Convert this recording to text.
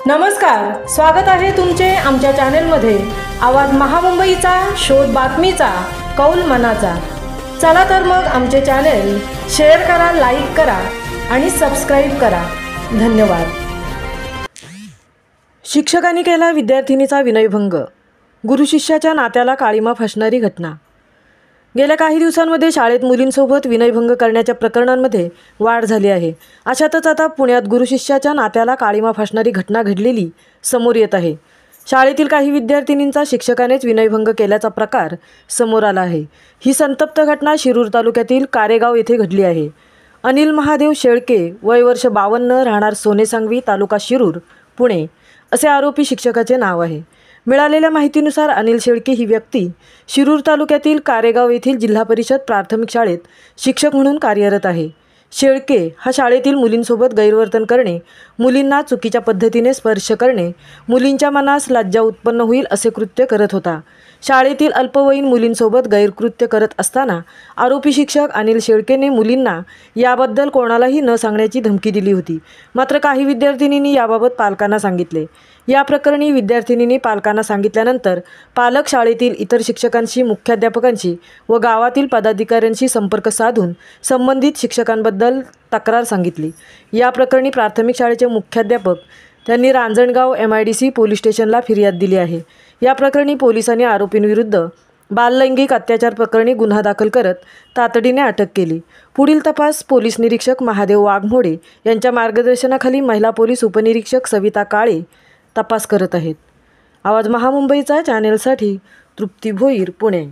नमस्कार, स्वागत आहे तुमचे आमच्या चॅनलमध्ये। आवाज महामुंबईचा, शोध बातमीचा, कौल मनाचा। चला तर मग आमचे चॅनल शेअर करा, लाईक करा आणि सबस्क्राइब करा। धन्यवाद। शिक्षकांनी केला विद्यार्थिनीचा विनयभंग, गुरु शिष्याच्या नात्याला काळीमा फासणारी घटना। गेल्या काही दिवसांमध्ये शाळेत मुलींसोबत विनयभंग करण्याच्या प्रकरणांमध्ये वाढ झाली आहे। अशातच आता पुण्यात गुरु शिष्याच्या नात्याला काळीमा फासणारी घटना घडलेली समोर येत आहे। शाळेतील काही विद्यार्थिनींचा शिक्षकानेच विनयभंग केल्याचा प्रकार समोर आला आहे। ही संतप्त घटना शिरूर तालुक्यातील कारेगाव येथे घडली आहे। अनिल महादेव शेळके, वय वर्ष 52, राहणार सोनेसांगवी, तालुका शिरूर, पुणे असे आरोपी शिक्षकाचे नाव आहे। मिळालेल्या माहितीनुसार अनिल शेळके ही व्यक्ती शिरूर तालुक्यातील कारेगाव येथील जिल्हा परिषद प्राथमिक शाळेत शिक्षक म्हणून कार्यरत आहे। शेळके हा शाळेतील मुलींसोबत गैरवर्तन करणे, मुलींना चुकीच्या पद्धतीने स्पर्श करणे, मुलींच्या मनास लज्जा उत्पन्न होईल असे कृत्य करत होता। शाळेतील अल्पवयीन मुलींसोबत गैरकृत्य करत असताना आरोपी शिक्षक अनिल शेळकेने मुलींना याबद्दल कोणालाही न सांगण्याची धमकी दिली होती। मात्र काही विद्यार्थिनींनी याबाबत पालकांना सांगितले। या प्रकरणी विद्यार्थिनींनी पालकांना सांगितल्यानंतर पालक शाळेतील इतर शिक्षकांशी, मुख्याध्यापकांशी व गावातील पदाधिकाऱ्यांशी संपर्क साधून संबंधित शिक्षकांबद्दल तक्रार सांगितली। या प्रकरणी प्राथमिक शाळेचे मुख्याध्यापक त्यांनी रांजणगाव MIDC पोलीस स्टेशनला फिर्याद दिली आहे। या प्रकरणी पोलिसांनी आरोपींविरुद्ध बाललैंगिक अत्याचार प्रकरणी गुन्हा दाखल करत तातडीने अटक केली। पुढील तपास पोलीस निरीक्षक महादेव वाघमोडे यांच्या मार्गदर्शनाखाली महिला पोलीस उपनिरीक्षक सविता काळे तपास करत आहेत। आवाज महामुंबईचा चॅनेलसाठी तृप्ती भोईर, पुणे।